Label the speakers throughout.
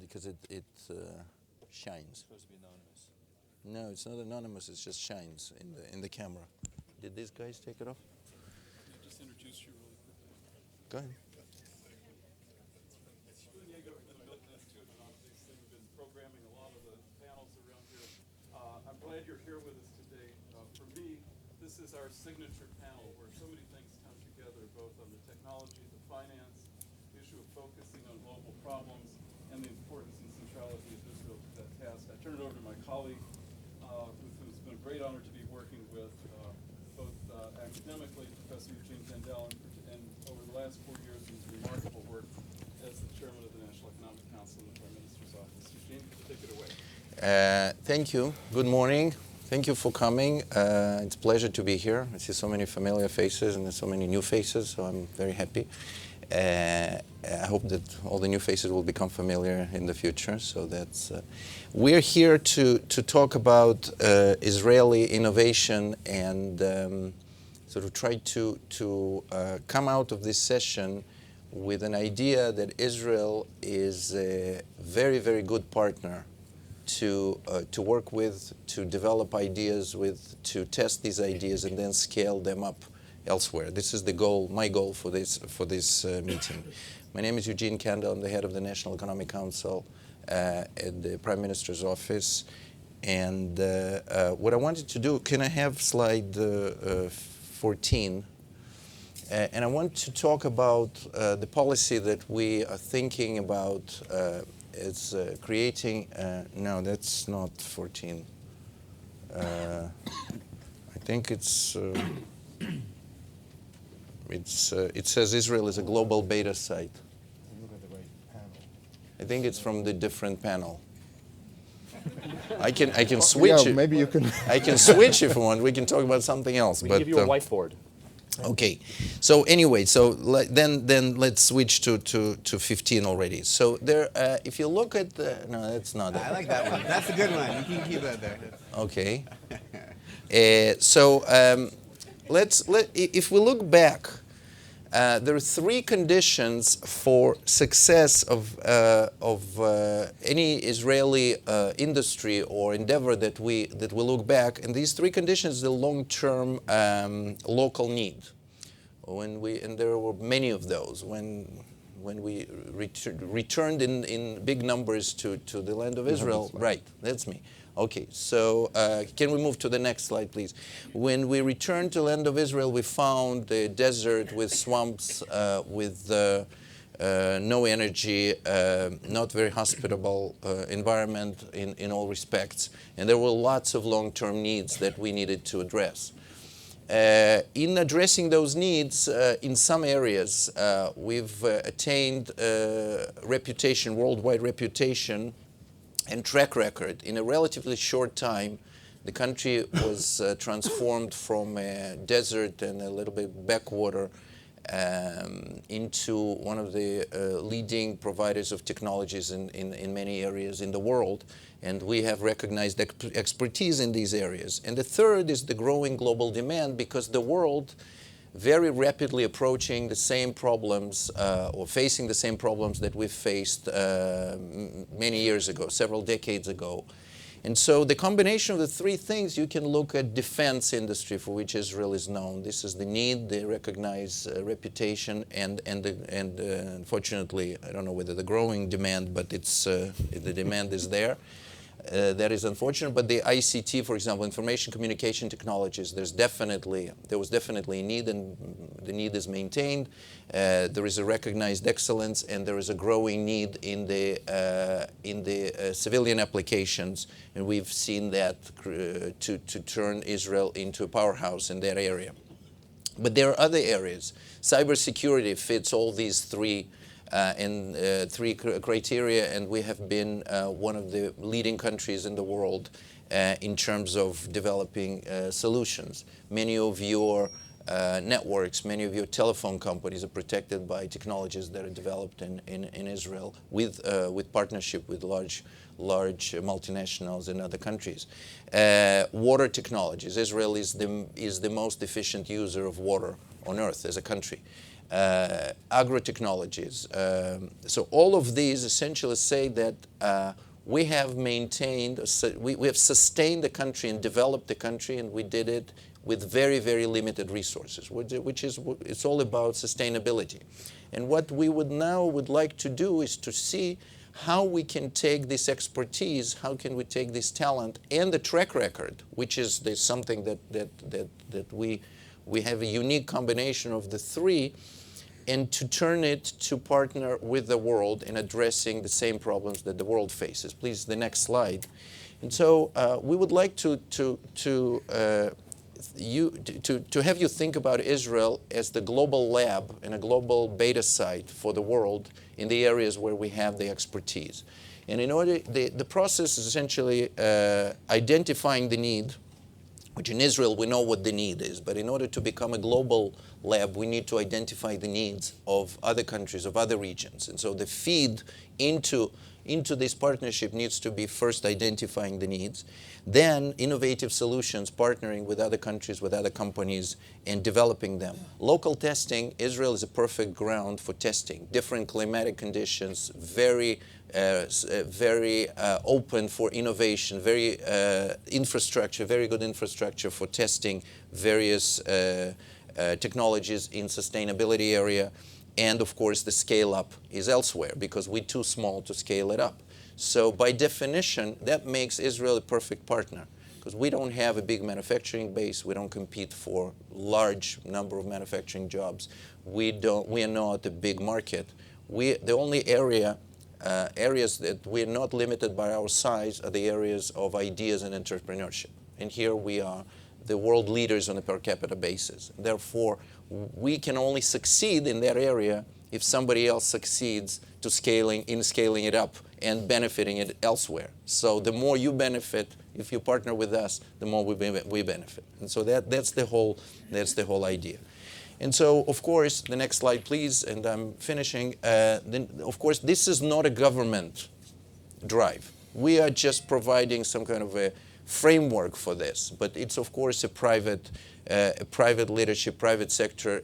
Speaker 1: because it shines.
Speaker 2: It's supposed to be anonymous.
Speaker 1: No, it's not anonymous. It just shines in the camera. Did these guys take it off?
Speaker 3: Can I just introduce you really quickly?
Speaker 1: Go ahead.
Speaker 3: We've been programming a lot of the panels around here. I'm glad you're here with us today. For me, this is our signature panel where so many things come together, both on the technology, the finance, the issue of focusing on global problems, and the importance and centrality of Israel to that task. I turn it over to my colleague, with who's been a great honor to be working with, both academically, Professor Eugene Kandel, and over the last 4 years, his remarkable work as the chairman of the National Economic Council in the Prime Minister's office. Eugene, take it away.
Speaker 1: Thank you. Good morning. Thank you for coming. It's a pleasure to be here. I see so many familiar faces and so many new faces, so I'm very happy. I hope that all the new faces will become familiar in the future. So that's we're here to talk about Israeli innovation and sort of try to come out of this session with an idea that Israel is a very, very good partner to work with, to develop ideas with, to test these ideas and then scale them up elsewhere. This is the goal, my goal for this meeting. My name is Eugene Kandel. I'm the head of the National Economic Council at the Prime Minister's office. And what I wanted to do, can I have slide 14? And I want to talk about the policy that we are thinking about. It's creating, no, that's not 14. I think it says Israel is a global beta site.
Speaker 2: Look at the right panel.
Speaker 1: I think it's from the different panel. I can switch it.
Speaker 2: Maybe you can.
Speaker 1: I can switch if you want. We can talk about something else.
Speaker 4: We can give you a whiteboard.
Speaker 1: Okay. So anyway, then let's switch to 15 already. So there, if you look at the, no, that's not it.
Speaker 5: I like that one. That's a good one. You can keep that there.
Speaker 1: Okay. If we look back, there are three conditions for success of any Israeli industry or endeavor that we look back, and these three conditions: the long-term local need. And there were many of those when we returned in big numbers to the land of Israel. Right, that's me. Okay, so can we move to the next slide, please? When we returned to the land of Israel, we found a desert with swamps, with no energy, not very hospitable environment in all respects. And there were lots of long-term needs that we needed to address. In addressing those needs, in some areas, we've attained reputation, worldwide reputation, and track record. In a relatively short time, the country was transformed from a desert and a little bit backwater into one of the leading providers of technologies in many areas in the world. And we have recognized expertise in these areas. And the third is the growing global demand, because the world very rapidly approaching the same problems or facing the same problems that we faced many years ago, several decades ago. And so the combination of the three things, you can look at defense industry, for which Israel is known. This is the need, the recognized reputation, and unfortunately, I don't know whether the growing demand, but the demand is there. That is unfortunate, but the ICT, for example, information communication technologies, there was definitely a need, and the need is maintained. There is a recognized excellence, and there is a growing need in the civilian applications, and we've seen that to turn Israel into a powerhouse in that area. But there are other areas. Cybersecurity fits all these three criteria, and we have been one of the leading countries in the world in terms of developing solutions. Many of your networks, many of your telephone companies are protected by technologies that are developed in Israel with partnership with large multinationals in other countries. Water technologies. Israel is the most efficient user of water on earth as a country. agro-technologies. So all of these essentially say that we have maintained, we have sustained the country and developed the country, and we did it with very, very limited resources, which is, it's all about sustainability. And what we would like to do is to see how we can take this expertise, how can we take this talent and the track record, which is something that we have a unique combination of the three, and to turn it to partner with the world in addressing the same problems that the world faces. Please, the next slide. And so we would like to have you think about Israel as the global lab and a global beta site for the world in the areas where we have the expertise. And in order, the process is essentially identifying the need, which in Israel we know what the need is, but in order to become a global lab, we need to identify the needs of other countries, of other regions. And so the feed into this partnership needs to be first identifying the needs, then innovative solutions, partnering with other countries, with other companies, and developing them. Local testing, Israel is a perfect ground for testing. Different climatic conditions, very open for innovation, very infrastructure, very good infrastructure for testing various technologies in sustainability area. And of course, the scale up is elsewhere because we're too small to scale it up. So by definition, that makes Israel a perfect partner because we don't have a big manufacturing base. We don't compete for large number of manufacturing jobs. We are not a big market. The only areas that we're not limited by our size are the areas of ideas and entrepreneurship. And here we are the world leaders on a per capita basis. Therefore, we can only succeed in that area if somebody else succeeds in scaling it up and benefiting it elsewhere. So the more you benefit, if you partner with us, the more we benefit. And so that's the whole idea. And so, of course, the next slide, please, and I'm finishing. Then, of course, this is not a government drive. We are just providing some kind of a framework for this, but it's, of course, a private leadership, private sector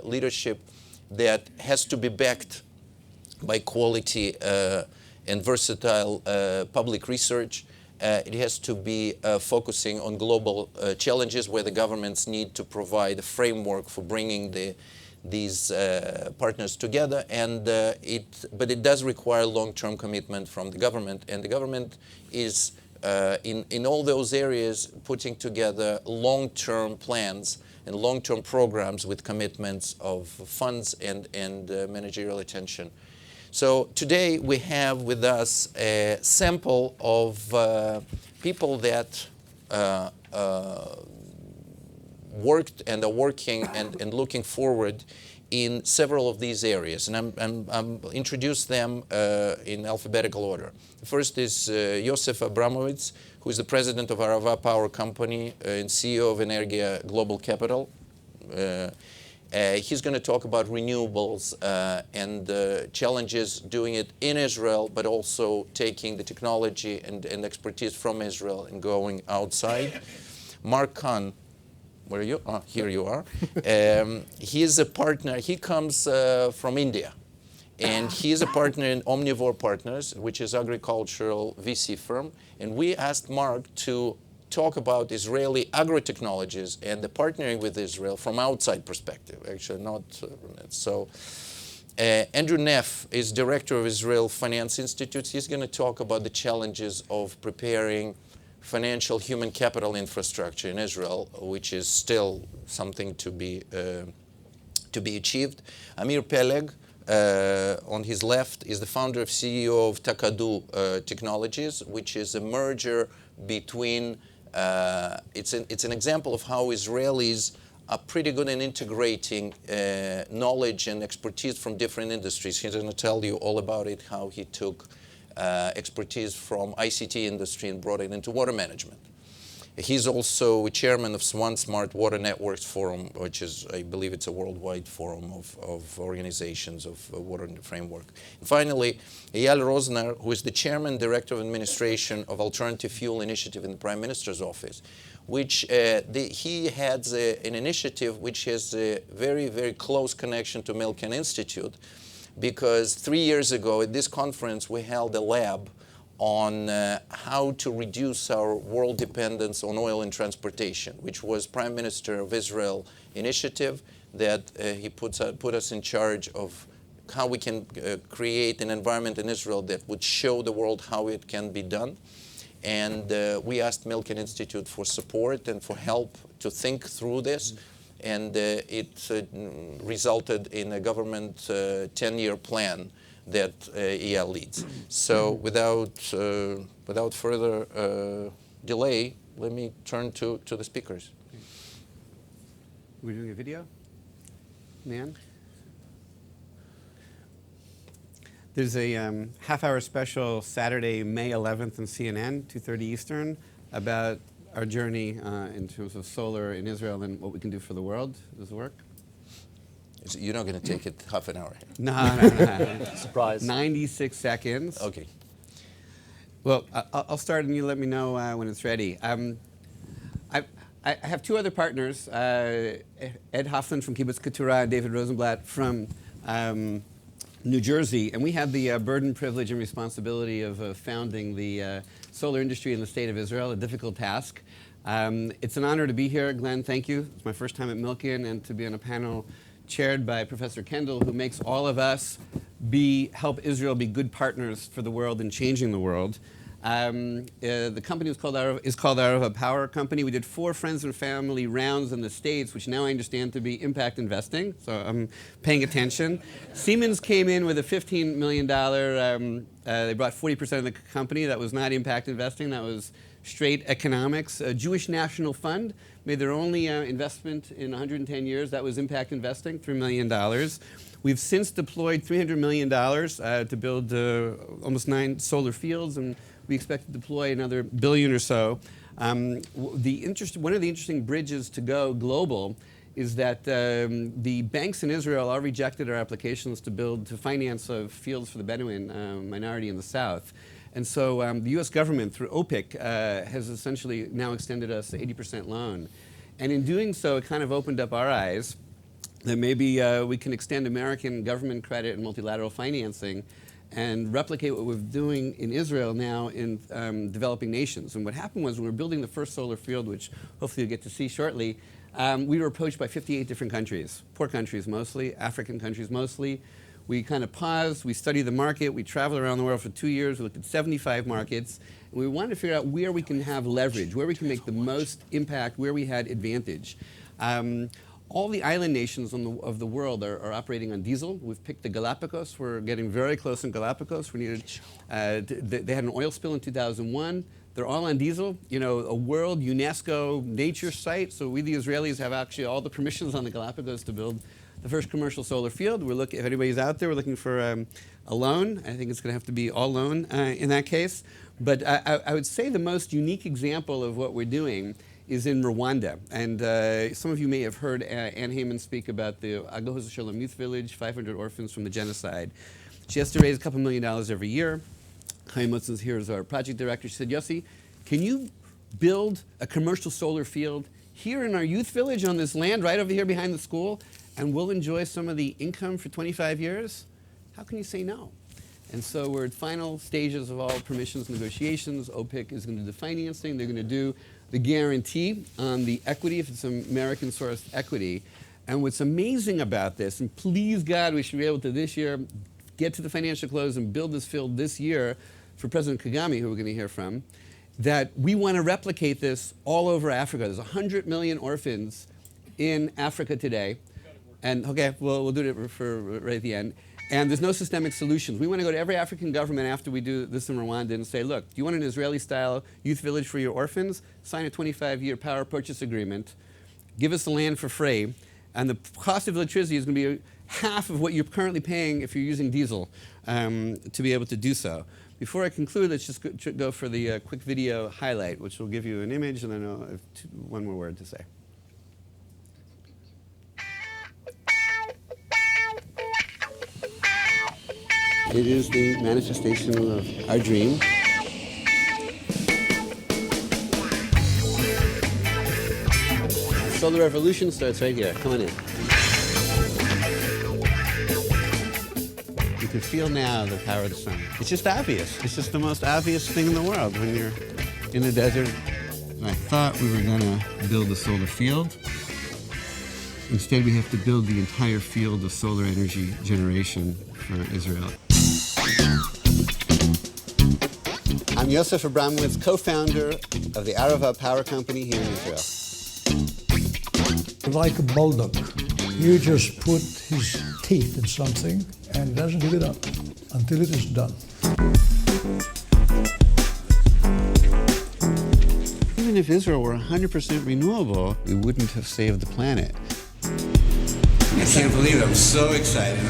Speaker 1: leadership that has to be backed by quality and versatile public research. It has to be focusing on global challenges where the governments need to provide a framework for bringing these partners together. But it does require long-term commitment from the government, and the government is in all those areas putting together long-term plans and long-term programs with commitments of funds and managerial attention. So today we have with us a sample of people that worked and are working and looking forward in several of these areas. And I'm introduce them in alphabetical order. First is Yosef Abramowitz, who is the president of Arava Power Company and CEO of Energiya Global Capital. He's going to talk about renewables and challenges doing it in Israel, but also taking the technology and expertise from Israel and going outside. Kahn, where are you? Oh, here you are. He is a partner. He comes from India. And he is a partner in Omnivore Partners, which is agricultural VC firm. And we asked Mark to talk about Israeli agro-technologies and the partnering with Israel from outside perspective, actually not so. Andrew Neff is director of Israel Finance Institute. He's going to talk about the challenges of preparing financial human capital infrastructure in Israel, which is still something to be achieved. Amir Peleg, on his left, is the founder and CEO of TaKaDu Technologies, which is a merger between, it's an example of how Israelis are pretty good in integrating knowledge and expertise from different industries. He's going to tell you all about it, how he took expertise from ICT industry and brought it into water management. He's also chairman of SWAN-Smart Water Networks Forum, which is, I believe it's a worldwide forum of organizations of water framework. And finally, Eyal Rosner, who is the chairman, director of administration of Alternative Fuel Initiative in the Prime Minister's office, which he heads an initiative which has a very, very close connection to Milken Institute, because 3 years ago at this conference we held a lab on how to reduce our world dependence on oil and transportation, which was Prime Minister of Israel initiative that he put us in charge of how we can create an environment in Israel that would show the world how it can be done. And we asked Milken Institute for support and for help to think through this. And it resulted in a government 10-year plan that Eyal leads. So without further delay, let me turn to the speakers.
Speaker 5: We're doing a video? Man? There's a half-hour special Saturday, May 11th on CNN, 2:30 Eastern, about our journey in terms of solar in Israel and what we can do for the world. Does it work?
Speaker 1: You're not going to take it half an hour here.
Speaker 5: No.
Speaker 2: Surprise.
Speaker 5: 96 seconds.
Speaker 1: Okay.
Speaker 5: Well, I'll start and you let me know when it's ready. I have two other partners, Ed Hoffman from Kibbutz Keturah and David Rosenblatt from New Jersey, and we had the burden, privilege, and responsibility of founding the solar industry in the state of Israel, a difficult task. It's an honor to be here, Glenn, thank you. It's my first time at Milken, and to be on a panel chaired by Professor Kandel, who makes all of us help Israel be good partners for the world and changing the world. The company is called Arava Power Company. We did 4 friends and family rounds in the States, which now I understand to be impact investing, so I'm paying attention. Siemens came in with a $15 million, they brought 40% of the company. That was not impact investing, that was straight economics. A Jewish National Fund made their only investment in 110 years. That was impact investing, $3 million. We've since deployed $300 million to build almost 9 solar fields, and we expect to deploy another $1 billion or so. One of the interesting bridges to go global is that the banks in Israel all rejected our applications to finance fields for the Bedouin minority in the south. And so the U.S. government, through OPIC, has essentially now extended us an 80% loan. And in doing so, it kind of opened up our eyes that maybe we can extend American government credit and multilateral financing and replicate what we're doing in Israel now in developing nations. And what happened was, when we were building the first solar field, which hopefully you'll get to see shortly, we were approached by 58 different countries, poor countries mostly, African countries mostly. We kind of paused, we studied the market, we traveled around the world for 2 years, we looked at 75 markets, and we wanted to figure out where we can have leverage, where we can make the most impact, where we had advantage. All the island nations of the world are operating on diesel. We've picked the Galapagos. We're getting very close in Galapagos. We needed, they had an oil spill in 2001. They're all on diesel, a world UNESCO nature site. So we, the Israelis, have actually all the permissions on the Galapagos to build the first commercial solar field. If anybody's out there, we're looking for a loan. I think it's going to have to be all loan in that case. But I would say the most unique example of what we're doing is in Rwanda. And some of you may have heard Ann Heyman speak about the Agohos Shalom Youth Village, 500 orphans from the genocide. She has to raise a couple $1 million every year. Chaim Motzen's here as our project director. She said, Yossi, can you build a commercial solar field here in our youth village on this land right over here behind the school, and we'll enjoy some of the income for 25 years? How can you say no? And so we're at final stages of all permissions negotiations. OPIC is going to do the financing. They're going to do the guarantee on the equity, if it's American sourced equity. And what's amazing about this, and please God, we should be able to this year get to the financial close and build this field this year for President Kagame, who we're going to hear from, that we want to replicate this all over Africa. There's 100 million orphans in Africa today. And okay, we'll do it for right at the end. And there's no systemic solutions. We want to go to every African government after we do this in Rwanda and say, look, do you want an Israeli-style youth village for your orphans? Sign a 25-year power purchase agreement. Give us the land for free. And the cost of electricity is going to be half of what you're currently paying if you're using diesel to be able to do so. Before I conclude, let's just go for the quick video highlight, which will give you an image, and then I'll have one more word to say. It is the manifestation of our dream. Solar revolution starts right here. Come on in. You can feel now the power of the sun. It's just obvious. It's just the most obvious thing in the world when you're in the desert. I thought we were going to build a solar field. Instead, we have to build the entire field of solar energy generation for Israel. I'm Yosef Abramowitz, co-founder of the Arava power company here in Israel.
Speaker 4: Like a bulldog, you just put his teeth in something and doesn't give it up until it is done.
Speaker 5: Even if Israel were 100% renewable, we wouldn't have saved the planet. I can't believe it. I'm so excited.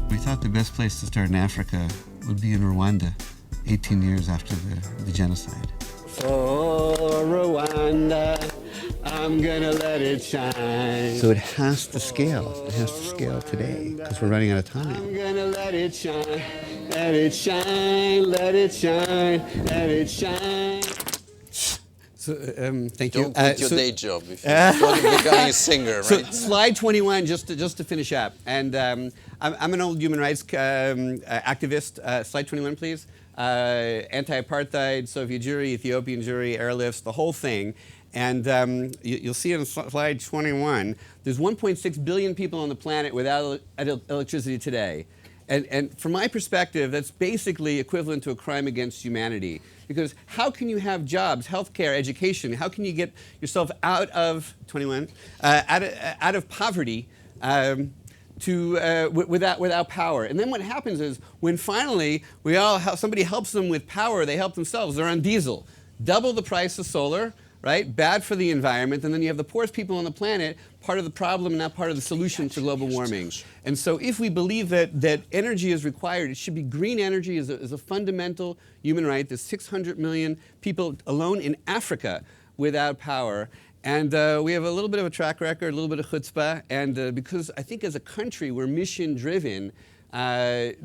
Speaker 5: We thought the best place to start in Africa would be in Rwanda, 18 years after the genocide. For Rwanda, I'm gonna let it shine. So it has to scale. It has to scale today because we're running out of time. I'm gonna let it shine, let it shine, let it shine, let it shine. So, thank you.
Speaker 1: Don't quit your day job if you're going to become a singer, right?
Speaker 5: So slide 21, just to finish up. And I'm an old human rights activist. Slide 21, please. Anti-apartheid, Soviet Jewry, Ethiopian Jewry, airlifts, the whole thing. And you'll see on slide 21, there's 1.6 billion people on the planet without electricity today. And from my perspective, that's basically equivalent to a crime against humanity. Because how can you have jobs, healthcare, education? How can you get yourself out of 21, out of poverty without power? And then what happens is when finally somebody helps them with power, they help themselves. They're on diesel, double the price of solar. Right? Bad for the environment, and then you have the poorest people on the planet, part of the problem and not part of the solution to global warming. And so if we believe that energy is required, it should be green energy is a fundamental human right. There's 600 million people alone in Africa without power. And we have a little bit of a track record, a little bit of chutzpah, and because I think as a country we're mission-driven, and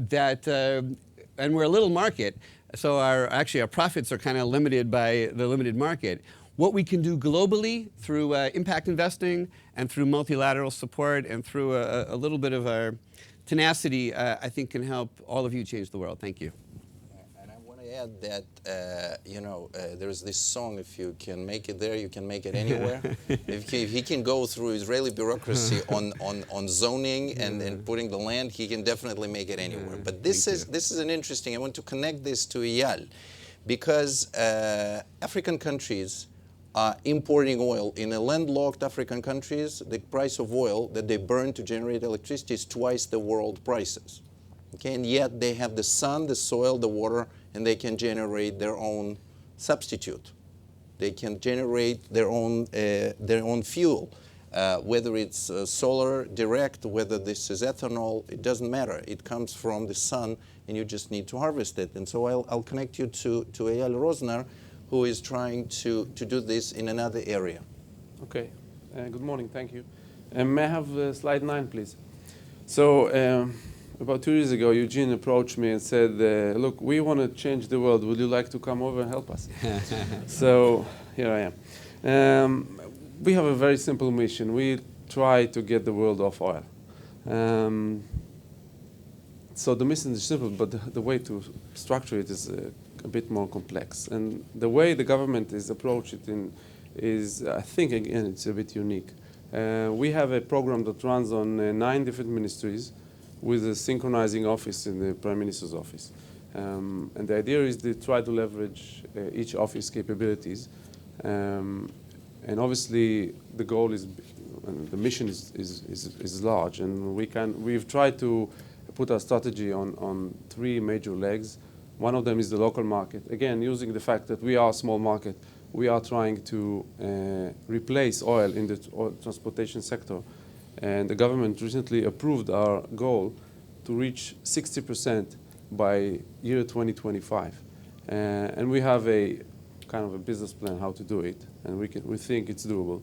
Speaker 5: we're a little market, so our profits are kind of limited by the limited market. What we can do globally through impact investing and through multilateral support and through a little bit of our tenacity, I think can help all of you change the world. Thank you.
Speaker 1: And I want to add that, there's this song, if you can make it there, you can make it anywhere. if he can go through Israeli bureaucracy on zoning and putting the land, he can definitely make it anywhere. But this is an interesting, I want to connect this to Eyal, because African countries are importing oil. In a landlocked African countries, the price of oil that they burn to generate electricity is twice the world prices. Okay, and yet they have the sun, the soil, the water, and they can generate their own substitute. They can generate their own fuel, whether it's solar direct, whether this is ethanol, it doesn't matter. It comes from the sun, and you just need to harvest it. And so I'll connect you to Eyal Rosner, who is trying to do this in another area.
Speaker 6: Okay. Good morning. Thank you. May I have slide 9, please? So about 2 years ago, Eugene approached me and said, look, we want to change the world. Would you like to come over and help us? So here I am. We have a very simple mission. We try to get the world off oil. So the mission is simple, but the way to structure it is a bit more complex. And the way the government is approached it is, I think, again, it's a bit unique. We have a program that runs on 9 different ministries with a synchronizing office in the Prime Minister's office. And the idea is to try to leverage each office capabilities. And obviously, the goal is, the mission is large. And we've tried to put our strategy on 3 major legs. One of them is the local market. Again, using the fact that we are a small market, we are trying to replace oil in the transportation sector. And the government recently approved our goal to reach 60% by year 2025. And we have a kind of a business plan how to do it, and we think it's doable.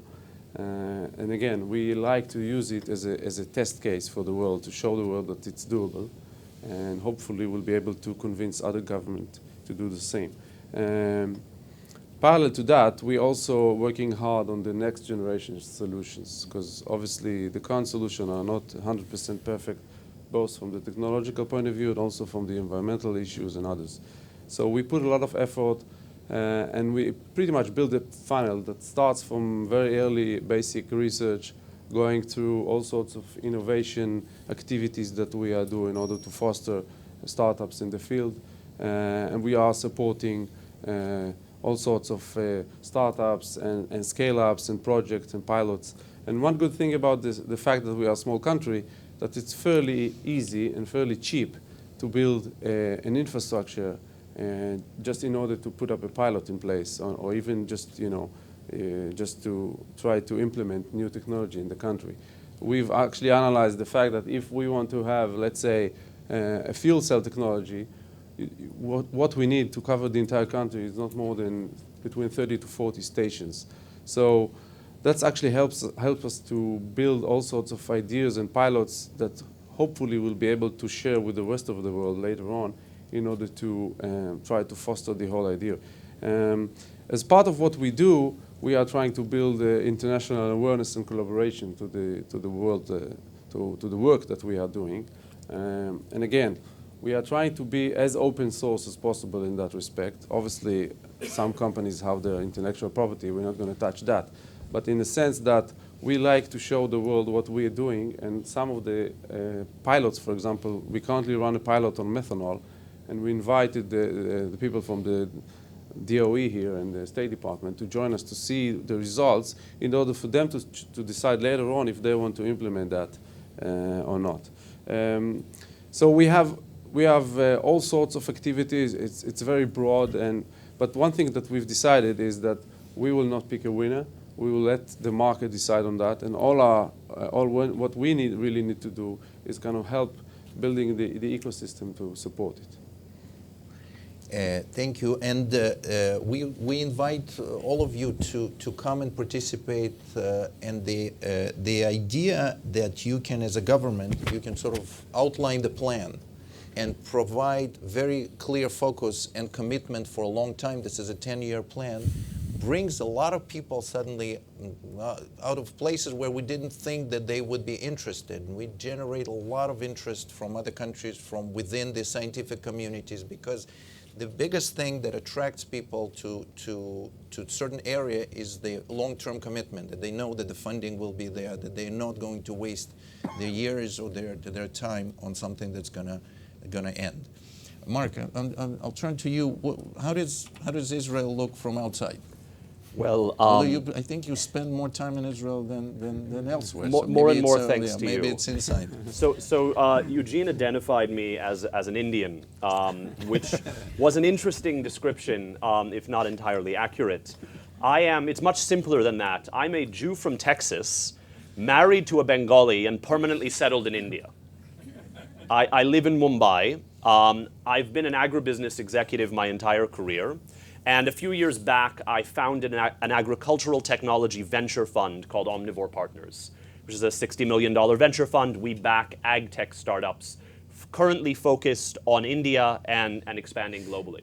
Speaker 6: And again, we like to use it as a test case for the world, to show the world that it's doable, and hopefully we'll be able to convince other governments to do the same. Parallel to that, we're also working hard on the next generation solutions, because obviously the current solutions are not 100% perfect, both from the technological point of view and also from the environmental issues and others. So we put a lot of effort, and we pretty much build a funnel that starts from very early basic research, going through all sorts of innovation activities that we are doing in order to foster startups in the field. And we are supporting all sorts of startups and scale-ups and projects and pilots. And one good thing about this, the fact that we are a small country, that it's fairly easy and fairly cheap to build an infrastructure just in order to put up a pilot in place, or even just, just to try to implement new technology in the country. We've actually analyzed the fact that if we want to have, let's say, a fuel cell technology, what we need to cover the entire country is not more than between 30 to 40 stations. So that's actually helps us to build all sorts of ideas and pilots that hopefully we'll be able to share with the rest of the world later on, in order to try to foster the whole idea. As part of what we do, we are trying to build international awareness and collaboration to the world, to the work that we are doing. And again, we are trying to be as open source as possible in that respect. Obviously, some companies have their intellectual property. We're not going to touch that. But in the sense that we like to show the world what we are doing, and some of the pilots, for example, we currently run a pilot on methanol, and we invited the people from the DOE here and the State Department to join us to see the results in order for them to decide later on if they want to implement that or not. So we have all sorts of activities. It's very broad, but one thing that we've decided is that we will not pick a winner. We will let the market decide on that, and what we really need to do is kind of help building the ecosystem to support it.
Speaker 1: Thank you, and we invite all of you to come and participate. And the idea that you can, as a government, you can sort of outline the plan and provide very clear focus and commitment for a long time. This is a 10-year plan. Brings a lot of people suddenly out of places where we didn't think that they would be interested. And we generate a lot of interest from other countries, from within the scientific communities, because the biggest thing that attracts people to a certain area is the long-term commitment, that they know that the funding will be there, that they're not going to waste their years or their time on something that's gonna end. Mark, I'll turn to you. How does Israel look from outside?
Speaker 7: Well,
Speaker 1: I think you spend more time in Israel than elsewhere.
Speaker 7: More and more thanks to you.
Speaker 1: Maybe it's inside.
Speaker 7: So Eugene identified me as an Indian, which was an interesting description, if not entirely accurate. It's much simpler than that. I'm a Jew from Texas, married to a Bengali, and permanently settled in India. I live in Mumbai. I've been an agribusiness executive my entire career. And a few years back, I founded an agricultural technology venture fund called Omnivore Partners, which is a $60 million venture fund. We back ag tech startups, currently focused on India and expanding globally.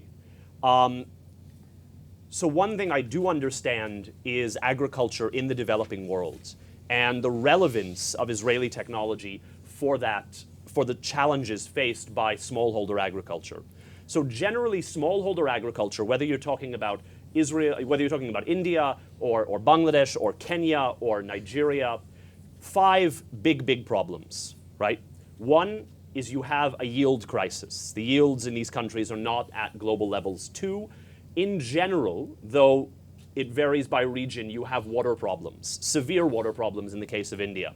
Speaker 7: So one thing I do understand is agriculture in the developing world and the relevance of Israeli technology for the challenges faced by smallholder agriculture. So generally, smallholder agriculture, whether you're talking about Israel, whether you're talking about India or Bangladesh or Kenya or Nigeria, 5 big problems, right? One is you have a yield crisis. The yields in these countries are not at global levels. 2, in general, though it varies by region, you have water problems, severe water problems in the case of India.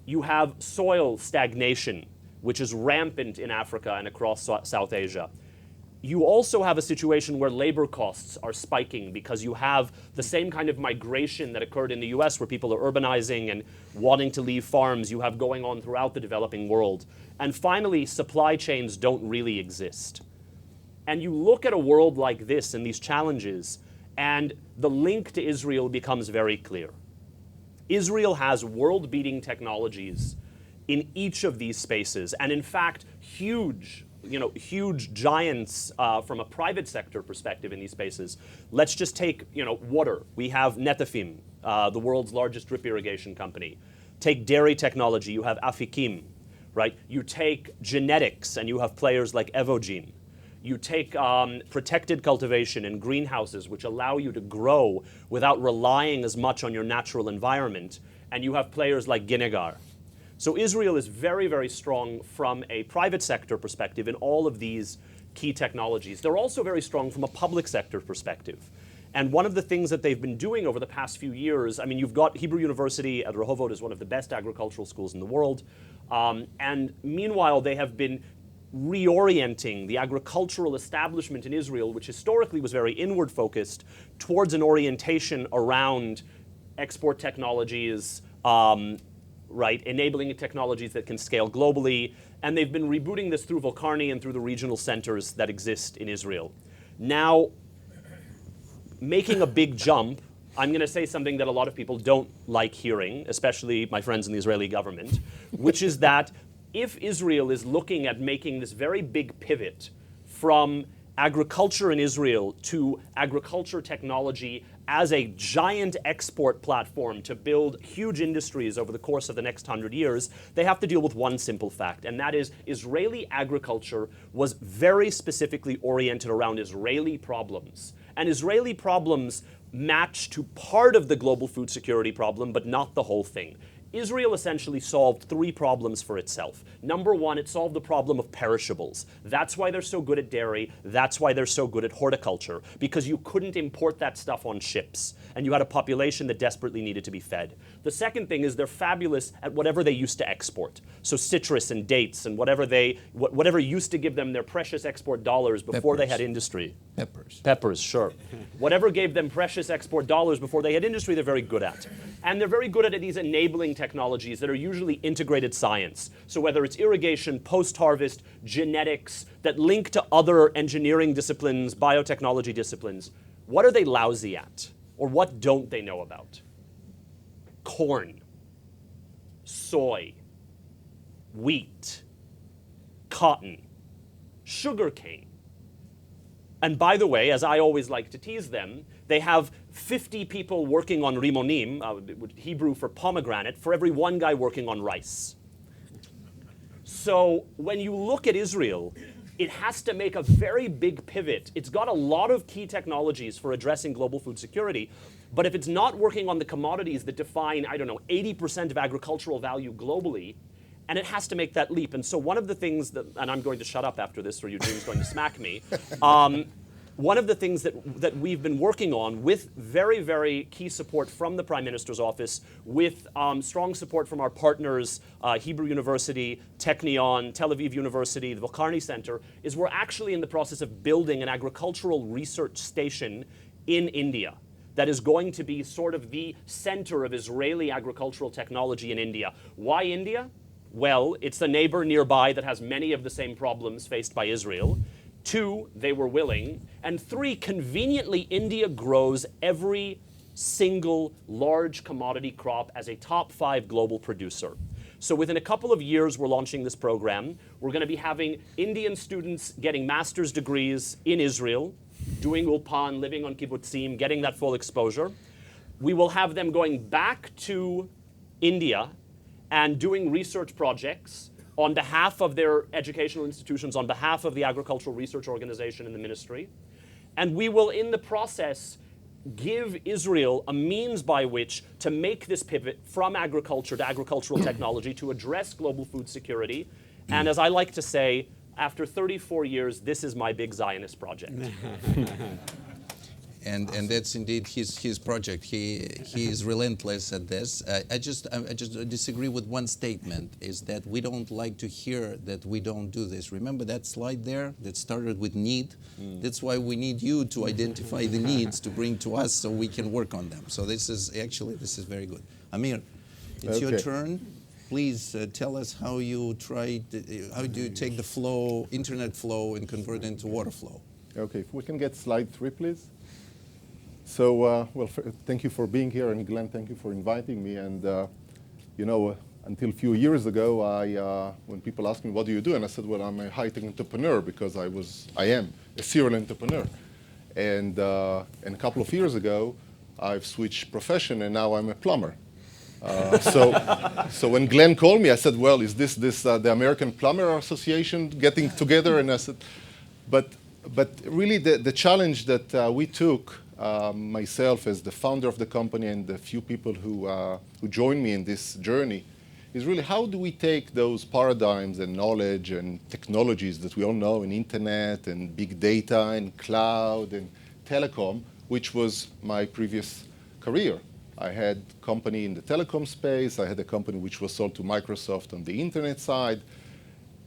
Speaker 7: You have soil stagnation, which is rampant in Africa and across South Asia. you also have a situation where labor costs are spiking because you have the same kind of migration that occurred in the US where people are urbanizing and wanting to leave farms, you have going on throughout the developing world. And finally, supply chains don't really exist. And you look at a world like this and these challenges, and the link to Israel becomes very clear. Israel has world-beating technologies in each of these spaces, and in fact, huge giants from a private sector perspective in these spaces. Let's just take, water. We have Nettafim, the world's largest drip irrigation company. Take dairy technology, you have Afikim, right? You take genetics, and you have players like Eugene. You take protected cultivation and greenhouses, which allow you to grow without relying as much on your natural environment, and you have players like Ginegar. So Israel is very, very strong from a private sector perspective in all of these key technologies. They're also very strong from a public sector perspective. And one of the things that they've been doing over the past few years, I mean, you've got Hebrew University at Rehovot is one of the best agricultural schools in the world. And meanwhile, they have been reorienting the agricultural establishment in Israel, which historically was very inward focused, towards an orientation around export technologies, right, enabling technologies that can scale globally. And they've been rebooting this through Volcarny and through the regional centers that exist in Israel. Now, making a big jump, I'm going to say something that a lot of people don't like hearing, especially my friends in the Israeli government, which is that if Israel is looking at making this very big pivot from agriculture in Israel to agriculture technology as a giant export platform to build huge industries over the course of the next 100 years, they have to deal with one simple fact, and that is Israeli agriculture was very specifically oriented around Israeli problems. And Israeli problems match to part of the global food security problem, but not the whole thing. Israel essentially solved three problems for itself. Number one, it solved the problem of perishables. That's why they're so good at dairy. That's why they're so good at horticulture, because you couldn't import that stuff on ships, and you had a population that desperately needed to be fed. The second thing is they're fabulous at whatever they used to export. So citrus and dates and whatever used to give them their precious export dollars before they had industry. Peppers, sure. Whatever gave them precious export dollars before they had industry, they're very good at. And they're very good at these enabling technologies that are usually integrated science. So whether it's irrigation, post-harvest, genetics, that link to other engineering disciplines, biotechnology disciplines, what are they lousy at? Or what don't they know about? Corn, soy, wheat, cotton, sugarcane. And by the way, as I always like to tease them, they have 50 people working on rimonim, Hebrew for pomegranate, for every one guy working on rice. So when you look at Israel, it has to make a very big pivot. It's got a lot of key technologies for addressing global food security, but if it's not working on the commodities that define, 80% of agricultural value globally, and it has to make that leap. And so one of the things that, and I'm going to shut up after this or Eugene's going to smack me, one of the things that we've been working on with very, very key support from the Prime Minister's office, with strong support from our partners, Hebrew University, Technion, Tel Aviv University, the Volcarny Center, is we're actually in the process of building an agricultural research station in India that is going to be sort of the center of Israeli agricultural technology in India. Why India? Well, it's the neighbor nearby that has many of the same problems faced by Israel. 2, they were willing. And 3, conveniently, India grows every single large commodity crop as a top 5 global producer. So within a couple of years, we're launching this program. We're going to be having Indian students getting master's degrees in Israel, doing ulpan, living on kibbutzim, getting that full exposure. We will have them going back to India and doing research projects on behalf of their educational institutions, on behalf of the Agricultural Research Organization in the ministry. And we will, in the process, give Israel a means by which to make this pivot from agriculture to agricultural technology to address global food security. And as I like to say, after 34 years, this is my big Zionist project.
Speaker 1: and that's indeed his project. He is relentless at this. I just disagree with one statement, is that we don't like to hear that we don't do this. Remember that slide there that started with need? That's why we need you to identify the needs to bring to us so we can work on them. So this is very good. Amir, it's your turn. Please tell us how do you take the flow, internet flow, and convert it into water flow?
Speaker 8: Okay, if we can get slide 3, please. So, thank you for being here, and Glenn, thank you for inviting me. And until a few years ago, when people asked me, what do you do? And I said, well, I'm a high-tech entrepreneur, because I am a serial entrepreneur. And a couple of years ago, I've switched profession, and now I'm a plumber. So when Glenn called me, I said, well, is this the American Plumber Association getting together? And I said, but really the challenge that we took, myself as the founder of the company and the few people who joined me in this journey, is really how do we take those paradigms and knowledge and technologies that we all know in internet and big data and cloud and telecom, which was my previous career. I had a company in the telecom space. I had a company which was sold to Microsoft on the internet side.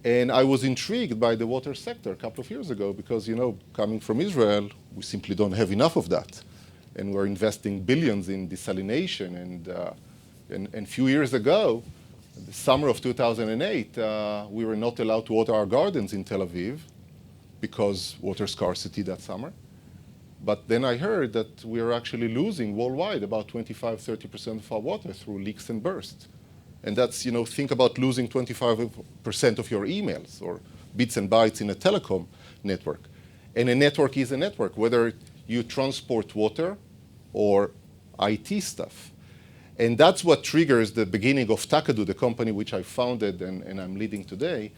Speaker 8: And I was intrigued by the water sector a couple of years ago because, coming from Israel, we simply don't have enough of that. And we're investing billions in desalination. And a few years ago, the summer of 2008, we were not allowed to water our gardens in Tel Aviv because water scarcity that summer. But then I heard that we are actually losing worldwide about 25-30% of our water through leaks and bursts. And that's, think about losing 25% of your emails or bits and bytes in a telecom network. And a network is a network, whether you transport water or IT stuff. And that's what triggers the beginning of TaKaDu, the company which I founded and I'm leading today.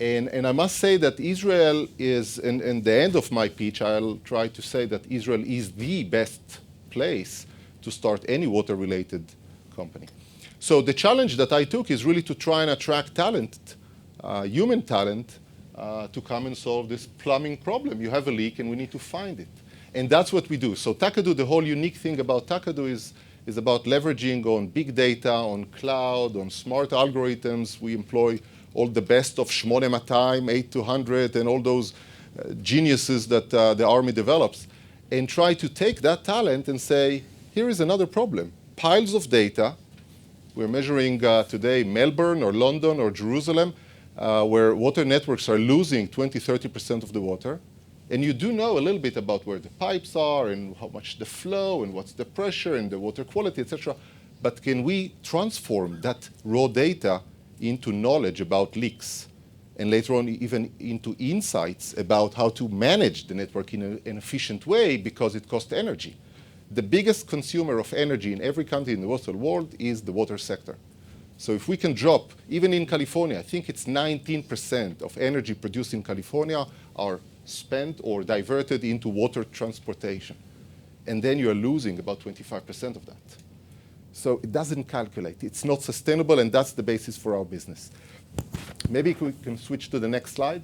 Speaker 8: And I must say that Israel is, in the end of my pitch, I'll try to say that Israel is the best place to start any water-related company. So the challenge that I took is really to try and attract talent, human talent, to come and solve this plumbing problem. You have a leak and we need to find it. And that's what we do. So TaKaDu, the whole unique thing about TaKaDu is about leveraging on big data, on cloud, on smart algorithms. We employ all the best of 8200, 8200, and all those geniuses that the army develops, and try to take that talent and say, here is another problem. Piles of data. We're measuring today Melbourne or London or Jerusalem, where water networks are losing 20-30% of the water. And you do know a little bit about where the pipes are and how much the flow and what's the pressure and the water quality, etc. But can we transform that raw data into knowledge about leaks, and later on even into insights about how to manage the network in an efficient way because it costs energy? The biggest consumer of energy in every country in the Western world is the water sector. So if we can drop, even in California, I think it's 19% of energy produced in California are spent or diverted into water transportation. And then you're losing about 25% of that. So it doesn't calculate. It's not sustainable, and that's the basis for our business. Maybe we can switch to the next slide.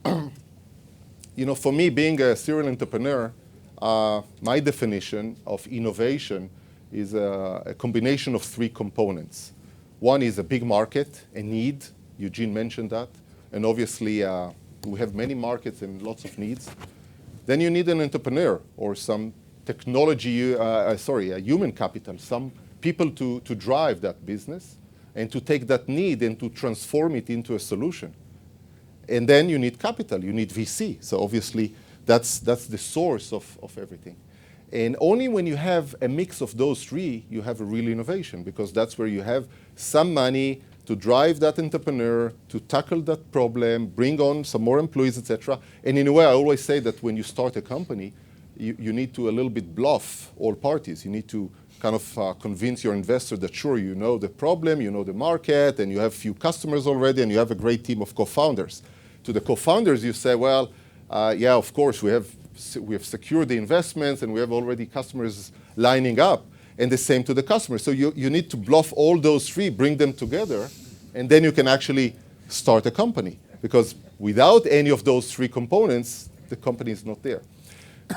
Speaker 8: For me, being a serial entrepreneur, my definition of innovation is a combination of 3 components. One is a big market, a need. Eugene mentioned that. And obviously, we have many markets and lots of needs. Then you need an entrepreneur or some technology, a human capital, some people to drive that business and to take that need and to transform it into a solution. And then you need capital, you need VC. So obviously, that's the source of everything. And only when you have a mix of those 3, you have a real innovation, because that's where you have some money to drive that entrepreneur, to tackle that problem, bring on some more employees, etc. And in a way, I always say that when you start a company, you need to a little bit bluff all parties. You need to kind of convince your investor that, sure, you know the problem, you know the market, and you have few customers already, and you have a great team of co-founders. To the co-founders, you say, well, yeah, of course, we have secured the investments, and we have already customers lining up. And the same to the customers. So you need to bluff all those 3, bring them together, and then you can actually start a company. Because without any of those 3 components, the company is not there.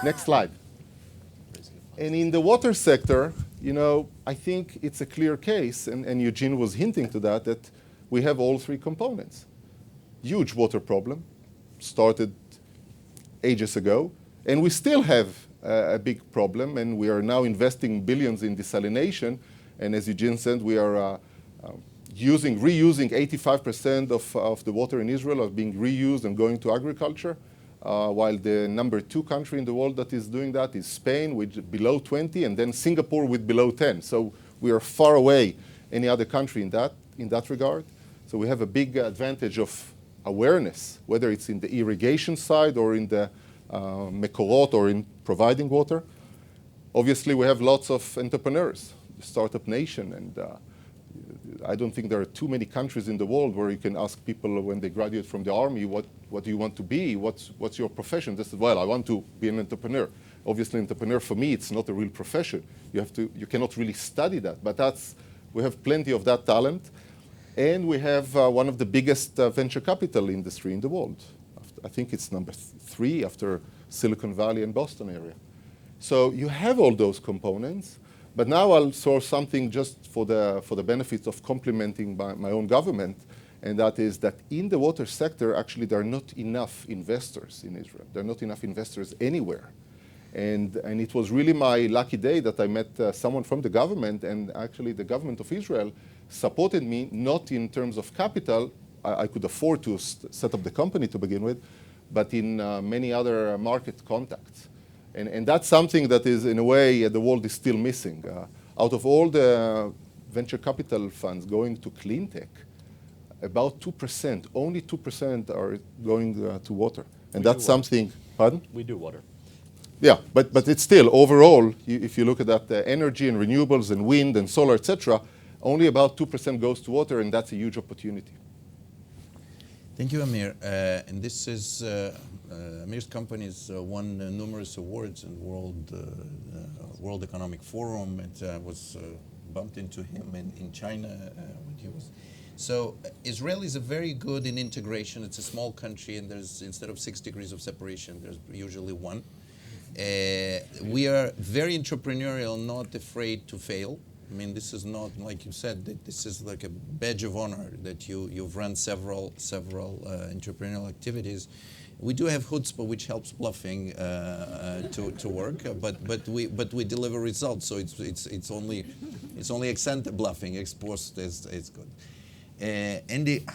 Speaker 8: Next slide. And in the water sector, I think it's a clear case, and Eugene was hinting to that we have all three components. Huge water problem, started ages ago, and we still have a big problem, and we are now investing billions in desalination, and as Eugene said, we are reusing 85% of the water in Israel are being reused and going to agriculture, while the number 2 country in the world that is doing that is Spain with below 20, and then Singapore with below 10. So we are far away any other country in that regard. So we have a big advantage of awareness, whether it's in the irrigation side or in the mekorot or in providing water. Obviously, we have lots of entrepreneurs, the startup nation, and I don't think there are too many countries in the world where you can ask people when they graduate from the army, what do you want to be? What's your profession? They said, well, I want to be an entrepreneur. Obviously, entrepreneur for me, it's not a real profession. You cannot really study that, but we have plenty of that talent. And we have one of the biggest venture capital industry in the world. I think it's number 3 after Silicon Valley and Boston area. So you have all those components, but now I'll source something just for the benefit of complementing my own government, and that is that in the water sector, actually, there are not enough investors in Israel. There are not enough investors anywhere. And it was really my lucky day that I met someone from the government, and actually the government of Israel supported me, not in terms of capital. I could afford to set up the company to begin with, but in many other market contacts. And that's something that is, in a way, the world is still missing. Out of all the venture capital funds going to clean tech, about 2%, only 2% are going to water. And that's something, pardon?
Speaker 7: We do water.
Speaker 8: Yeah, but it's still, overall, if you look at that, energy and renewables and wind and solar, etc., only about 2% goes to water, and that's a huge opportunity.
Speaker 1: Thank you, Amir. And this is, Amir's company has won numerous awards in World Economic Forum. It was bumped into him in China when he was. So Israel is very good in integration. It's a small country, and there's, instead of 6 degrees of separation, there's usually 1. We are very entrepreneurial, not afraid to fail. I mean, this is not, like you said, this is like a badge of honor that you've run several entrepreneurial activities. We do have chutzpah, which helps bluffing to work, but we deliver results. So it's only ex ante bluffing. Ex post is good. Andy,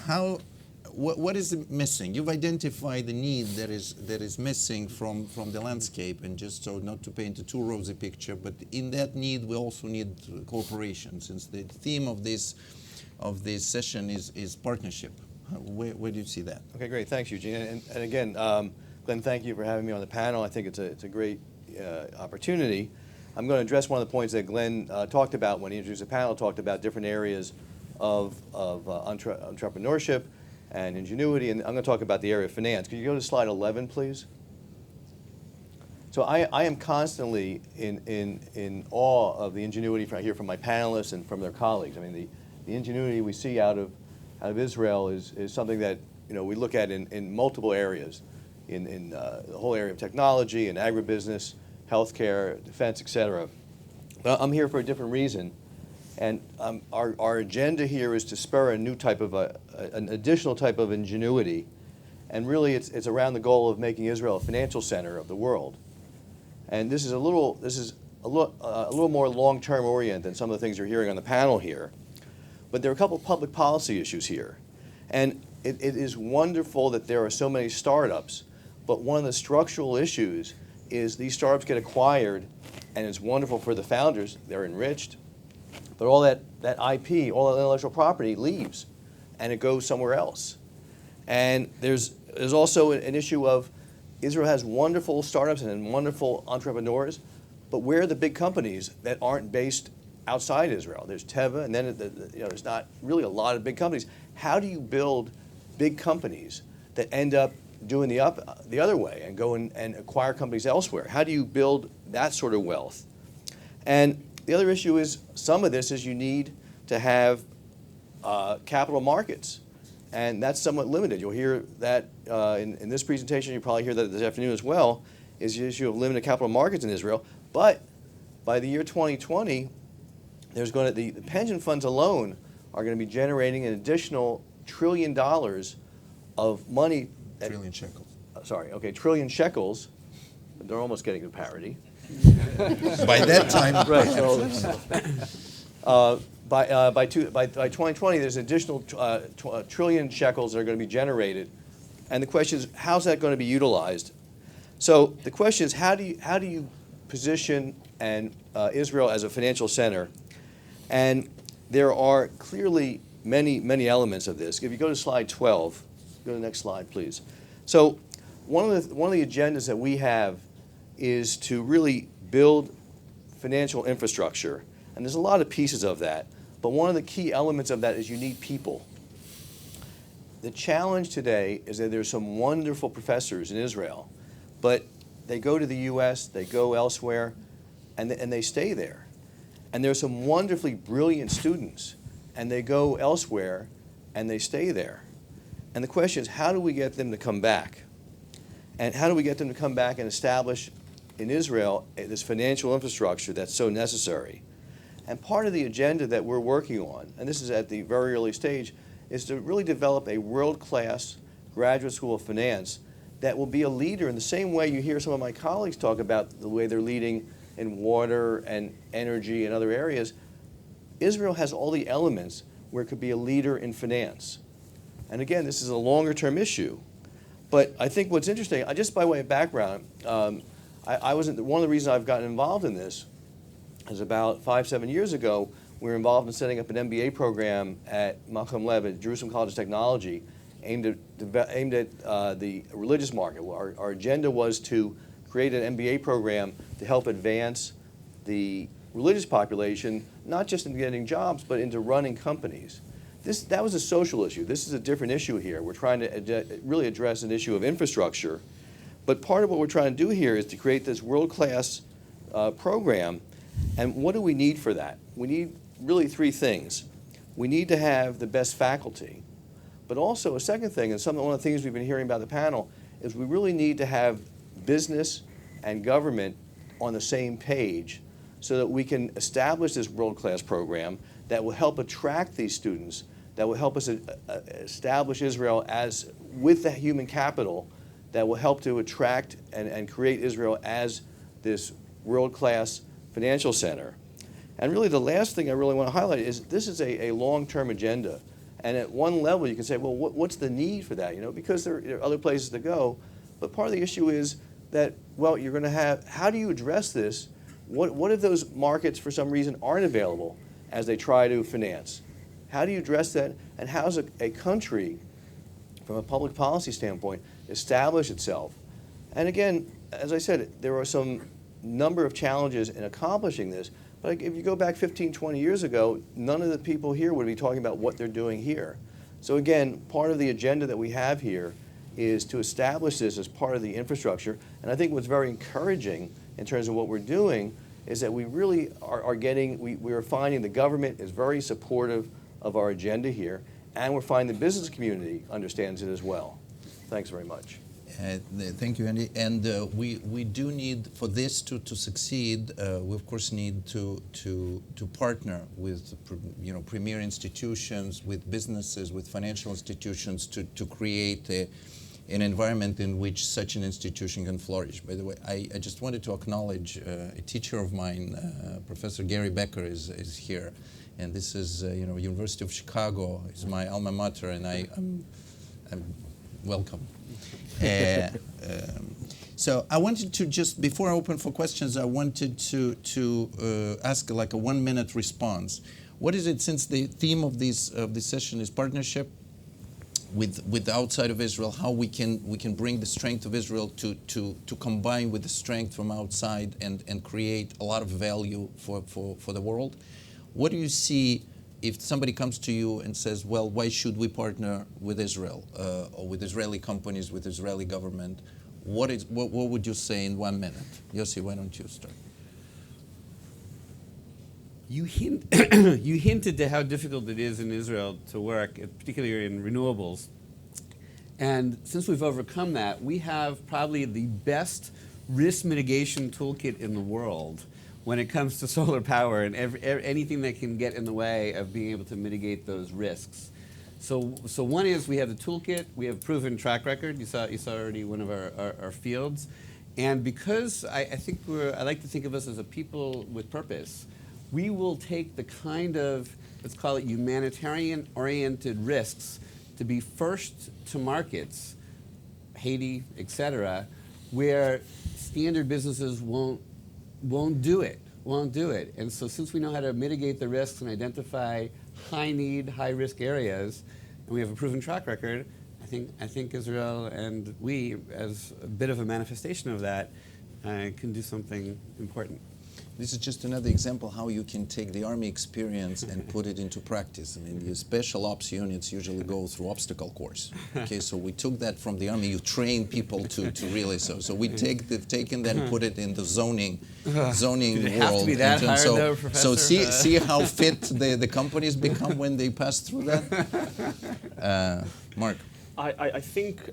Speaker 1: what is missing? You've identified the need that is missing from the landscape, and just so not to paint a too rosy picture, but in that need we also need cooperation, since the theme of this session is partnership. Where do you see that?
Speaker 2: Okay, great. Thanks, Eugene. And again, Glenn, thank you for having me on the panel. I think it's a great opportunity. I'm going to address one of the points that Glenn talked about when he introduced the panel, talked about different areas of entrepreneurship and ingenuity, and I'm going to talk about the area of finance. Could you go to slide 11, please? So I am constantly in awe of the ingenuity I hear from my panelists and from their colleagues. I mean, the ingenuity we see out of Israel is something that we look at in multiple areas, in the whole area of technology and agribusiness, healthcare, defense, etc. But I'm here for a different reason. And our agenda here is to spur a new type of an additional type of ingenuity, and really it's around the goal of making Israel a financial center of the world. And this is a little more long-term oriented than some of the things you're hearing on the panel here. But there are a couple of public policy issues here, and it is wonderful that there are so many startups. But one of the structural issues is these startups get acquired, and it's wonderful for the founders; they're enriched. But all that IP, all that intellectual property leaves, and it goes somewhere else. And there's also an issue of Israel has wonderful startups and wonderful entrepreneurs, but where are the big companies that aren't based outside Israel? There's Teva, and then there's not really a lot of big companies. How do you build big companies that end up doing the other way and go and acquire companies elsewhere? How do you build that sort of wealth? And the other issue is some of this is you need to have capital markets, and that's somewhat limited. You'll hear that in this presentation. You probably hear that this afternoon as well, is the issue of limited capital markets in Israel. But by the year 2020, there's going to the pension funds alone are going to be generating an additional $1 trillion of money.
Speaker 1: Trillion shekels.
Speaker 2: Trillion shekels. They're almost getting to parity.
Speaker 1: By that time,
Speaker 2: Right. So, by 2020, there's an additional trillion shekels that are going to be generated, and the question is, how's that going to be utilized? So the question is, how do you position Israel as a financial center? And there are clearly many elements of this. If you go to slide 12, go to the next slide, please. So one of the agendas that we have is to really build financial infrastructure, and there's a lot of pieces of that. But one of the key elements of that is you need people. The challenge today is that there's some wonderful professors in Israel, but they go to the U.S., they go elsewhere, and they stay there. And there's some wonderfully brilliant students, and they go elsewhere, and they stay there. And the question is, how do we get them to come back? And how do we get them to come back and establish in Israel this financial infrastructure that's so necessary? And part of the agenda that we're working on, and this is at the very early stage, is to really develop a world-class graduate school of finance that will be a leader in the same way you hear some of my colleagues talk about the way they're leading in water and energy and other areas. Israel has all the elements where it could be a leader in finance. And again, this is a longer-term issue. But I think what's interesting, just by way of background, I wasn't one of the reasons I've gotten involved in this is about 5-7 years ago, we were involved in setting up an MBA program at Malcolm Lev at Jerusalem College of Technology aimed at the religious market. Our agenda was to create an MBA program to help advance the religious population, not just in getting jobs, but into running companies. That was a social issue. This is a different issue here. We're trying to really address an issue of infrastructure. But part of what we're trying to do here is to create this world-class program. And what do we need for that? We need really 3 things. We need to have the best faculty. But also a second thing, and one of the things we've been hearing about the panel, is we really need to have business and government on the same page so that we can establish this world-class program that will help attract these students, that will help us establish Israel as, with the human capital, that will help to attract and create Israel as this world-class financial center. And really the last thing I really want to highlight is this is a long-term agenda. And at one level you can say, well, what's the need for that? Because there are other places to go. But part of the issue is that, well, you're going to have, how do you address this? What if those markets for some reason aren't available as they try to finance? How do you address that? And how does a country, from a public policy standpoint, establish itself? And again, as I said, there are some number of challenges in accomplishing this. But if you go back 15, 20 years ago, none of the people here would be talking about what they're doing here. So again, part of the agenda that we have here is to establish this as part of the infrastructure. And I think what's very encouraging in terms of what we're doing is that we really we are finding the government is very supportive of our agenda here, and we're finding the business community understands it as well. Thanks very much.
Speaker 1: Thank you, Andy. And we do need, for this to succeed, we of course need to partner with premier institutions, with businesses, with financial institutions to create an environment in which such an institution can flourish. By the way, I just wanted to acknowledge a teacher of mine, Professor Gary Becker, is here, and this is University of Chicago is my alma mater, and I'm welcome. So I wanted to just, before I open for questions, I wanted to ask like a 1-minute response. What is it, since the theme of this session is partnership with the outside of Israel, how we can bring the strength of Israel to combine with the strength from outside and create a lot of value for the world? What do you see if somebody comes to you and says, well, why should we partner with Israel or with Israeli companies, with Israeli government? What would you say in 1 minute? Yossi, why don't you start?
Speaker 5: You hinted to how difficult it is in Israel to work, particularly in renewables. And since we've overcome that, we have probably the best risk mitigation toolkit in the world, when it comes to solar power and anything that can get in the way of being able to mitigate those risks. So one is we have the toolkit, we have proven track record. You saw already one of our fields. And because I think I like to think of us as a people with purpose, we will take the kind of, let's call it humanitarian-oriented risks to be first to markets, Haiti, et cetera, where standard businesses won't do it. And so since we know how to mitigate the risks and identify high need, high risk areas, and we have a proven track record, I think Israel and we, as a bit of a manifestation of that, can do something important.
Speaker 1: This is just another example how you can take the Army experience and put it into practice. I mean, the special ops units usually go through obstacle course. Okay, so we took that from the Army. You train people to really so. We taken that and put it in the zoning
Speaker 5: Did it
Speaker 1: world.
Speaker 5: have to be that hard, though,
Speaker 1: so
Speaker 5: Professor?
Speaker 1: see how fit the companies become when they pass through that. Mark.
Speaker 7: I think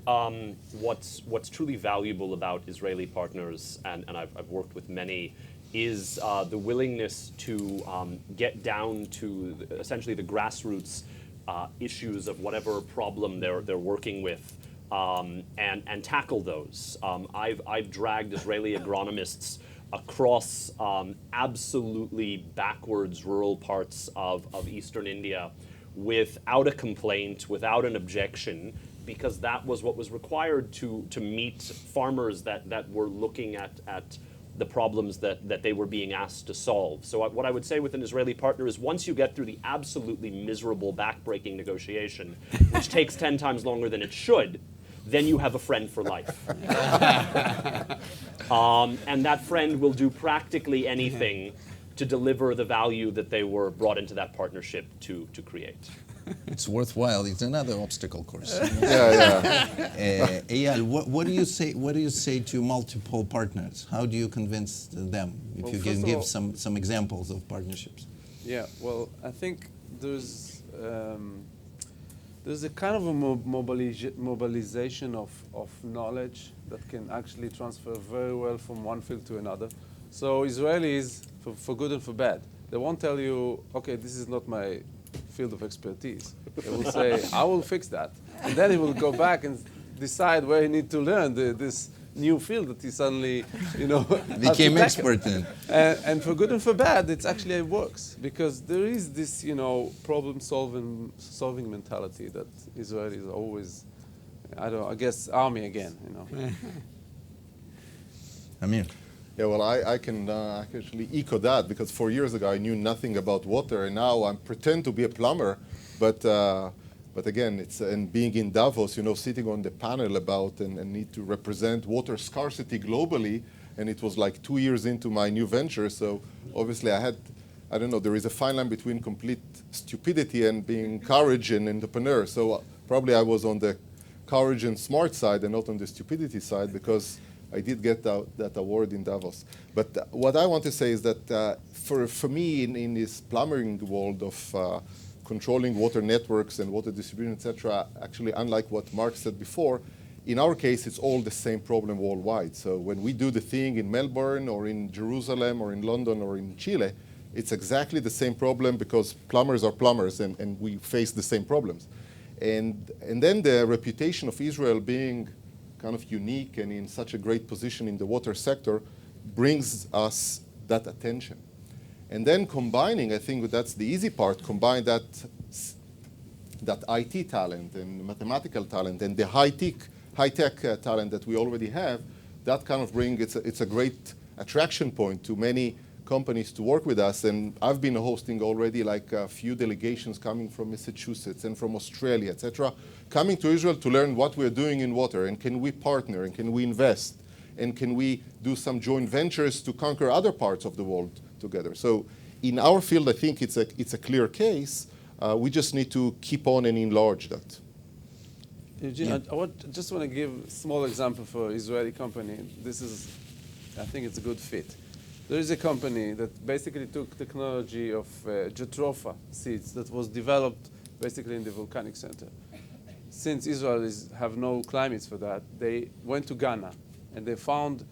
Speaker 7: what's truly valuable about Israeli partners, and I've worked with many, is the willingness to get down to essentially the grassroots issues of whatever problem they're working with, and tackle those. I've dragged Israeli agronomists across absolutely backwards rural parts of eastern India without a complaint, without an objection, because that was what was required to meet farmers that were looking at the problems that they were being asked to solve. So what I would say with an Israeli partner is once you get through the absolutely miserable back-breaking negotiation, which takes 10 times longer than it should, then you have a friend for life. And that friend will do practically anything to deliver the value that they were brought into that partnership to create.
Speaker 1: It's worthwhile. It's another obstacle course.
Speaker 8: Yeah.
Speaker 1: Eyal, what do you say? What do you say to multiple partners? How do you convince them? If
Speaker 6: Well,
Speaker 1: you
Speaker 6: first
Speaker 1: can
Speaker 6: of
Speaker 1: give
Speaker 6: all-
Speaker 1: some examples of partnerships.
Speaker 6: Yeah, well, I think there's a kind of a mobilization of knowledge that can actually transfer very well from one field to another. So Israelis, for good and for bad, they won't tell you, okay, this is not my field of expertise. They will say, I will fix that. And then he will go back and decide where he needs to learn this new field that he suddenly,
Speaker 1: Became expert in.
Speaker 6: And for good and for bad, it works because there is this, problem-solving mentality that Israelis always, I guess, army again,
Speaker 1: Amir.
Speaker 8: Yeah, well, I can actually echo that because 4 years ago I knew nothing about water, and now I pretend to be a plumber, but again, it's and being in Davos, sitting on the panel about and need to represent water scarcity globally, and it was like 2 years into my new venture, so obviously there is a fine line between complete stupidity and being courage and entrepreneur. So probably I was on the courage and smart side and not on the stupidity side because I did get that award in Davos. But what I want to say is that for me in this plumbing world of controlling water networks and water distribution, etc., actually unlike what Mark said before, in our case it's all the same problem worldwide. So when we do the thing in Melbourne or in Jerusalem or in London or in Chile, it's exactly the same problem because plumbers are plumbers and we face the same problems. And then the reputation of Israel being kind of unique and in such a great position in the water sector brings us that attention. And then combining, I think that's the easy part, combine that IT talent and mathematical talent and the high-tech talent that we already have, that kind of it's a great attraction point to many companies to work with us. And I've been hosting already like a few delegations coming from Massachusetts and from Australia, etc., coming to Israel to learn what we're doing in water and can we partner and can we invest and can we do some joint ventures to conquer other parts of the world together. So in our field, I think it's a clear case. We just need to keep on and enlarge that.
Speaker 6: Eugene,
Speaker 1: Yeah.
Speaker 6: I just want to give a small example for Israeli company. I think it's a good fit. There is a company that basically took technology of jatropha seeds that was developed basically in the volcanic center. Since Israelis have no climates for that, they went to Ghana and they found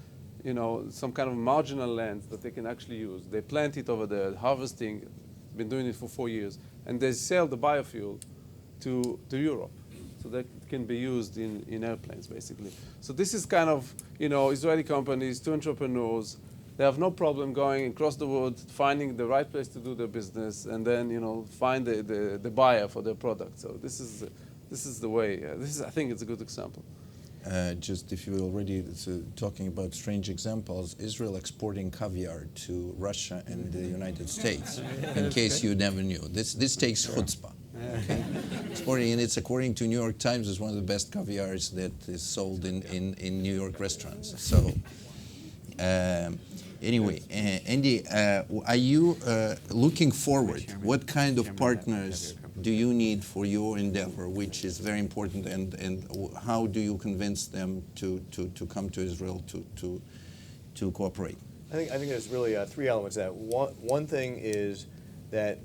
Speaker 6: some kind of marginal land that they can actually use. They plant it over there, harvesting, been doing it for 4 years, and they sell the biofuel to Europe. So that can be used in airplanes, basically. So this is kind of, Israeli companies, two entrepreneurs. They have no problem going across the world, finding the right place to do their business, and then, find the buyer for their product. So this is the way. I think it's a good example.
Speaker 1: Just if you're already talking about strange examples, Israel exporting caviar to Russia and the United States, in case you never knew. This takes chutzpah. Okay? Exporting, and it's, according to New York Times, is one of the best caviars that is sold in New York restaurants. So anyway, Andy, are you looking forward? What kind of partners do you need for your endeavor, which is very important, and how do you convince them to come to Israel to cooperate?
Speaker 2: I think there's really three elements to that. One thing is that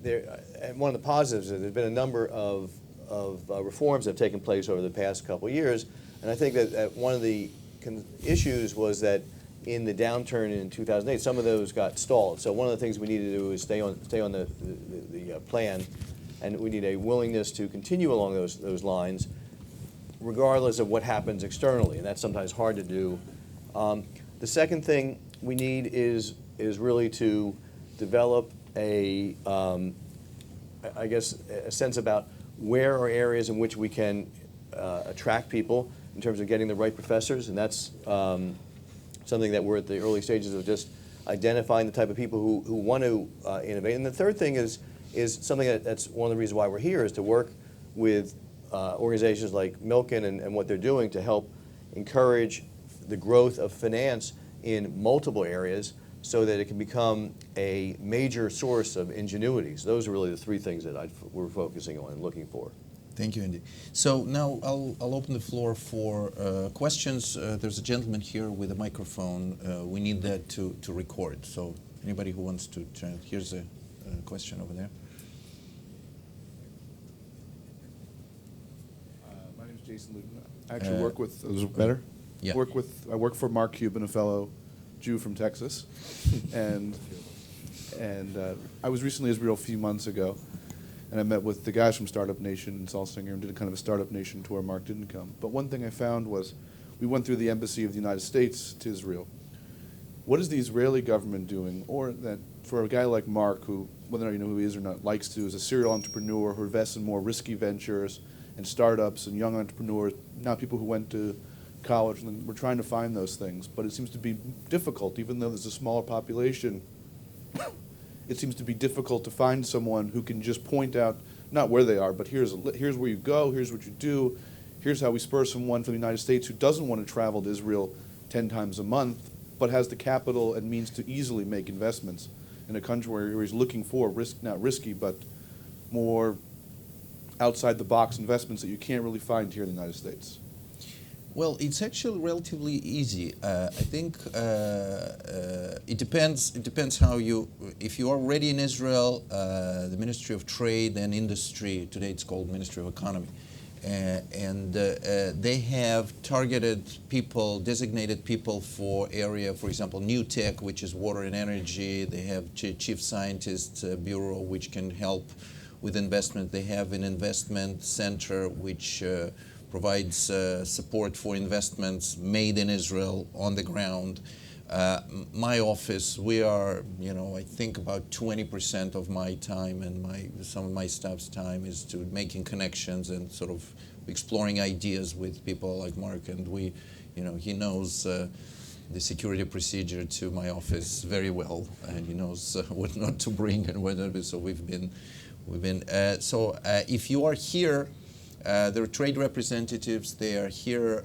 Speaker 2: and one of the positives is there's been a number of reforms that have taken place over the past couple of years, and I think that one of the issues was that in the downturn in 2008, some of those got stalled. So one of the things we need to do is stay on the plan, and we need a willingness to continue along those lines, regardless of what happens externally, and that's sometimes hard to do. The second thing we need is really to develop a sense about where are areas in which we can attract people in terms of getting the right professors, and that's something that we're at the early stages of just identifying the type of people who want to innovate. And the third thing is something that's one of the reasons why we're here, is to work with organizations like Milken and what they're doing to help encourage the growth of finance in multiple areas so that it can become a major source of ingenuity. So those are really the three things that we're focusing on and looking for.
Speaker 1: Thank you, Andy. So now I'll open the floor for questions. There's a gentleman here with a microphone. We need that to record. So anybody who wants to turn, here's a question over there.
Speaker 9: My name is Jason Luton. I actually work with. Is it better?
Speaker 1: Yeah.
Speaker 9: I work for Mark Cuban, a fellow Jew from Texas, and I was recently in Israel a few months ago, and I met with the guys from Startup Nation and Salsinger and did a kind of a Startup Nation tour. Mark didn't come, but one thing I found was we went through the embassy of the United States to Israel. What is the Israeli government doing, or that for a guy like Mark, who, whether or not you know who he is or not, likes to, is a serial entrepreneur who invests in more risky ventures and startups and young entrepreneurs, not people who went to college, and we're trying to find those things, but it seems to be difficult, even though there's a smaller population. It seems to be difficult to find someone who can just point out, not where they are, but here's where you go, here's what you do, here's how we spur someone from the United States who doesn't want to travel to Israel 10 times a month, but has the capital and means to easily make investments in a country where he's looking for not risky, but more outside-the-box investments that you can't really find here in the United States.
Speaker 1: Well, it's actually relatively easy. I think it depends how you. If you are already in Israel, the Ministry of Trade and Industry, today it's called Ministry of Economy, and they have targeted people, designated people for area, for example, new tech, which is water and energy. They have Chief Scientist Bureau, which can help with investment. They have an investment center, which provides support for investments made in Israel on the ground. My office, we are, I think about 20% of my time and some of my staff's time is to making connections and sort of exploring ideas with people like Mark. And we, he knows the security procedure to my office very well, and he knows what not to bring and whatever. So we've been. If you are here. There are trade representatives. They are here.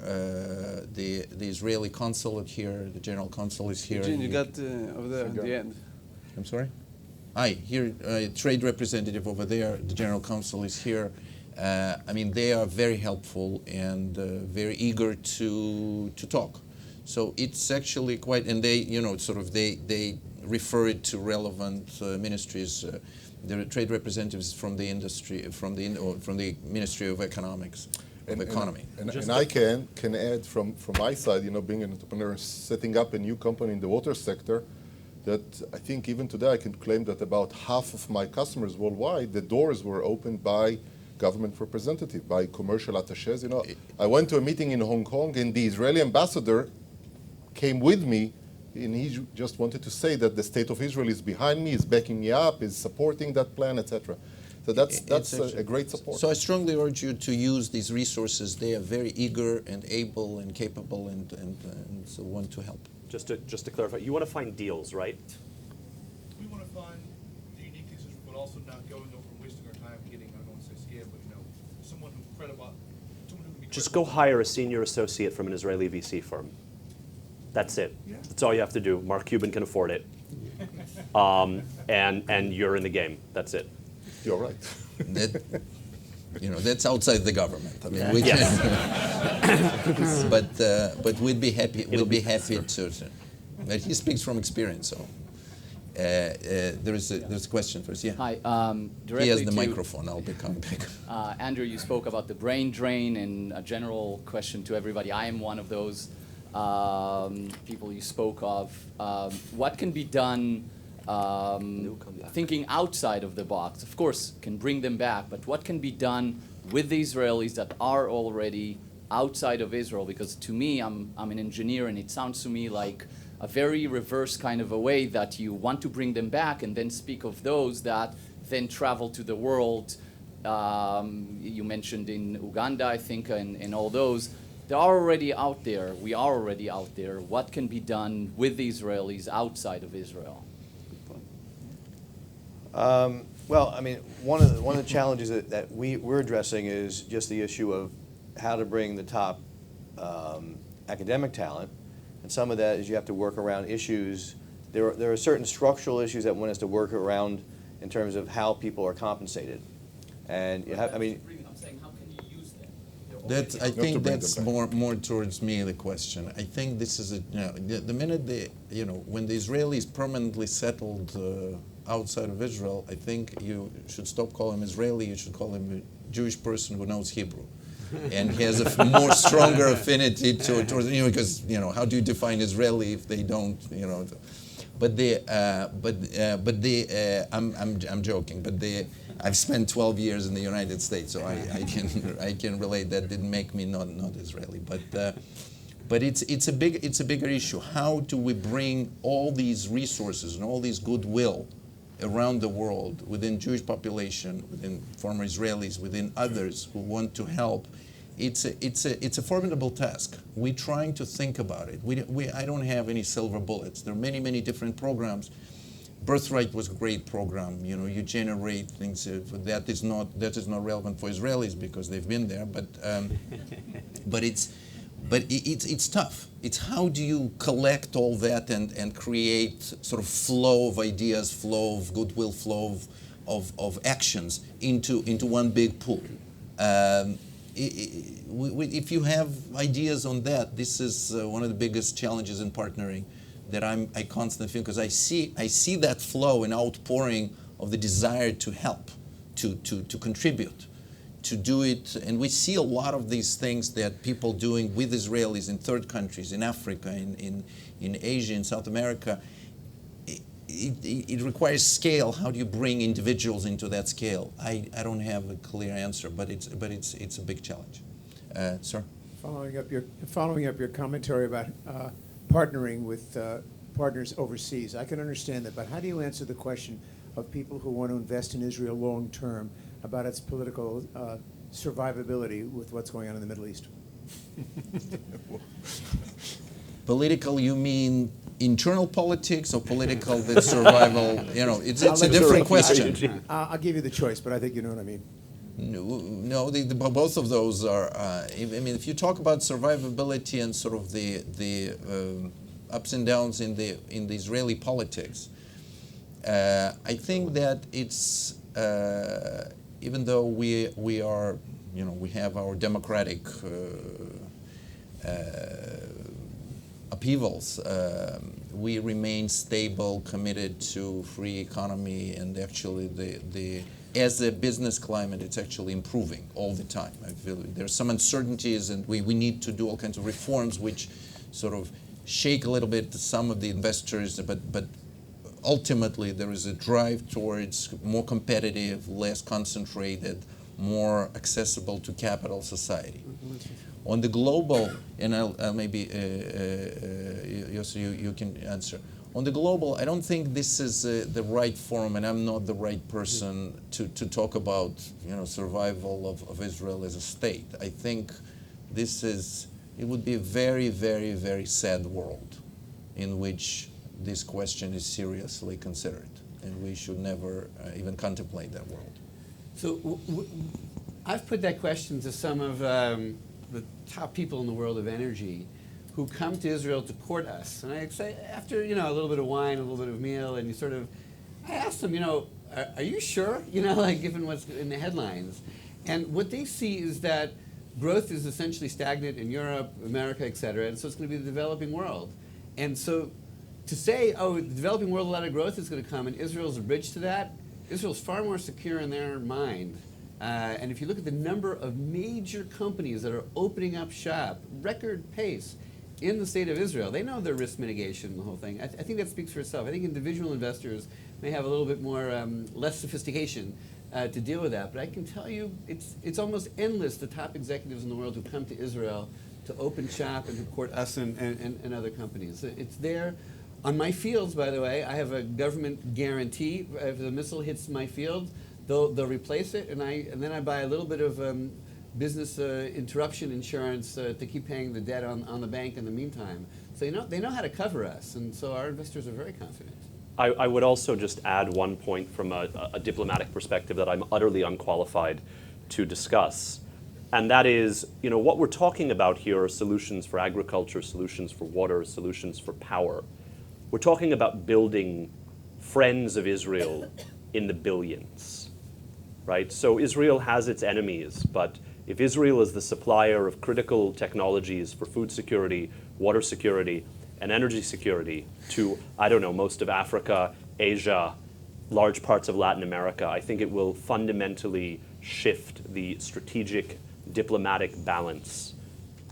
Speaker 1: The Israeli consulate here. The general consul is here.
Speaker 6: Eugene, you got over there at the end.
Speaker 1: I'm sorry? Here, trade representative over there. The general consul is here. They are very helpful and very eager to talk. So it's actually quite, and they, they refer it to relevant ministries. There are trade representatives from the industry, from the Ministry of Economics. of economy.
Speaker 8: And I can add from my side, being an entrepreneur, setting up a new company in the water sector, that I think even today I can claim that about half of my customers worldwide, the doors were opened by government representative, by commercial attachés. I went to a meeting in Hong Kong, and the Israeli ambassador came with me, and he just wanted to say that the state of Israel is behind me, is backing me up, is supporting that plan, etc. So that's a great support.
Speaker 1: So I strongly urge you to use these resources. They are very eager and able and capable and so want to help.
Speaker 7: Just to clarify, you want to find deals, right?
Speaker 9: We want to find the unique pieces, but also not going over and wasting our time getting, I don't want to say scared, but someone who credible, someone who can be
Speaker 7: Just
Speaker 9: credible.
Speaker 7: go hire a senior associate from an Israeli VC firm. That's it.
Speaker 9: Yeah.
Speaker 7: That's all you have to do. Mark Cuban can afford it. And you're in the game. That's it.
Speaker 8: You're right.
Speaker 1: That, that's outside the government. I mean, we
Speaker 7: Yes.
Speaker 1: can. But we'd be happy. We'd be happy to. But he speaks from experience, so. There's a question first. Yeah.
Speaker 10: Hi.
Speaker 1: He has
Speaker 10: Directly
Speaker 1: the
Speaker 10: to
Speaker 1: microphone. I'll become bigger.
Speaker 10: Andrew, you spoke about the brain drain, and a general question to everybody. I am one of those people you spoke of. What can be done thinking outside of the box? Of course, can bring them back, but what can be done with the Israelis that are already outside of Israel? Because to me, I'm an engineer, and it sounds to me like a very reverse kind of a way that you want to bring them back and then speak of those that then travel to the world. You mentioned in Uganda, I think, and all those. They are already out there. We are already out there. What can be done with the Israelis outside of Israel?
Speaker 2: Well, I mean, one of the challenges that we're addressing is just the issue of how to bring the top academic talent, and some of that is you have to work around issues. There are certain structural issues that one has to work around in terms of how people are compensated, and you have, I mean.
Speaker 10: I'm saying, how can you use them?
Speaker 1: I
Speaker 8: to
Speaker 1: think
Speaker 8: bring
Speaker 1: that's
Speaker 8: them back.
Speaker 1: more towards me the question. I think this is the minute when the Israelis permanently settled outside of Israel, I think you should stop calling him Israeli. You should call him a Jewish person who knows Hebrew, and he has a more stronger affinity towards because how do you define Israeli if they don't I'm joking, but I've spent 12 years in the United States, so I can relate. That didn't make me not Israeli, but it's a bigger issue. How do we bring all these resources and all this goodwill around the world, within Jewish population, within former Israelis, within others who want to help? It's a formidable task. We're trying to think about it. I don't have any silver bullets. There are many different programs. Birthright was a great program. You generate things. That is not relevant for Israelis because they've been there. But it's tough. It's how do you collect all that and create sort of flow of ideas, flow of goodwill, flow of actions into one big pool. If you have ideas on that, this is one of the biggest challenges in partnering that I constantly feel, because I see that flow and outpouring of the desire to help, to contribute, to do it. And we see a lot of these things that people doing with Israelis in third countries, in Africa, in Asia, in South America. It requires scale. How do you bring individuals into that scale? I don't have a clear answer, but it's a big challenge. Sir?
Speaker 11: Following up your commentary about partnering with partners overseas, I can understand that, but how do you answer the question of people who want to invest in Israel long term about its political survivability with what's going on in the Middle East?
Speaker 1: Political, you mean internal politics or political that survival? It's a different question.
Speaker 11: I'll give you the choice, but I think you know what I mean.
Speaker 1: No, both of those are. If you talk about survivability and sort of the ups and downs in the Israeli politics, I think that it's even though we are, we have our democratic upheavals, we remain stable, committed to free economy, and actually the as a business climate, it's actually improving all the time. I feel there's some uncertainties, and we need to do all kinds of reforms which sort of shake a little bit some of the investors, but ultimately there is a drive towards more competitive, less concentrated, more accessible to capital society. On the global, and I'll maybe, Yosef, you can answer. On the global, I don't think this is the right forum, and I'm not the right person to talk about, survival of Israel as a state. I think it would be a very, very, very sad world in which this question is seriously considered, and we should never even contemplate that world.
Speaker 5: So I've put that question to some of the top people in the world of energy who come to Israel to court us. And I say, after a little bit of wine, a little bit of meal, and I ask them, are you sure? Given what's in the headlines. And what they see is that growth is essentially stagnant in Europe, America, et cetera, and so it's going to be the developing world. And so to say, the developing world, a lot of growth is going to come, and Israel's a bridge to that, Israel's far more secure in their mind. And if you look at the number of major companies that are opening up shop, record pace in the state of Israel, they know their risk mitigation, the whole thing. I think that speaks for itself. I think individual investors may have a little bit more, less sophistication to deal with that. But I can tell you, it's almost endless, the top executives in the world who come to Israel to open shop and to court us and other companies. It's there. On my fields, by the way, I have a government guarantee. If the missile hits my field, they'll replace it, and then I buy a little bit of business interruption insurance to keep paying the debt on the bank in the meantime. So they know how to cover us, and so our investors are very confident.
Speaker 7: I would also just add one point from a diplomatic perspective that I'm utterly unqualified to discuss. And that is, what we're talking about here are solutions for agriculture, solutions for water, solutions for power. We're talking about building friends of Israel in the billions, right? So Israel has its enemies, but if Israel is the supplier of critical technologies for food security, water security, and energy security to, most of Africa, Asia, large parts of Latin America, I think it will fundamentally shift the strategic diplomatic balance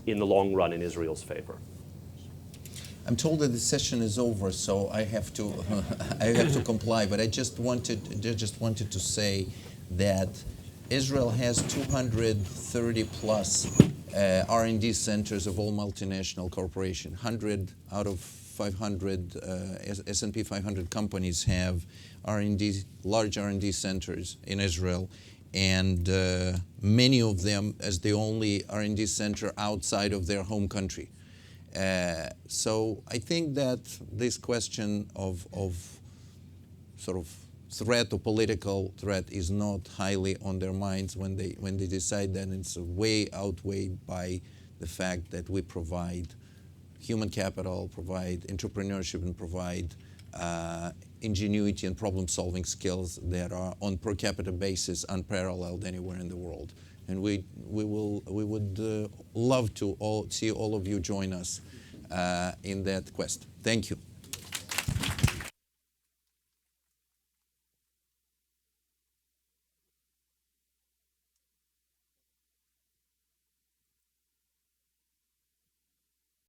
Speaker 7: in the long run in Israel's favor.
Speaker 1: I'm told that the session is over, so I have to comply. But I just wanted to say that Israel has 230 plus R&D centers of all multinational corporations. 100 out of 500 S&P 500 companies have large R&D centers in Israel, and many of them as the only R&D center outside of their home country. So I think that this question of sort of threat or political threat is not highly on their minds when they decide that. It's way outweighed by the fact that we provide human capital, provide entrepreneurship, and provide ingenuity and problem-solving skills that are on per capita basis unparalleled anywhere in the world. And we would love to see all of you join us in that quest. Thank you.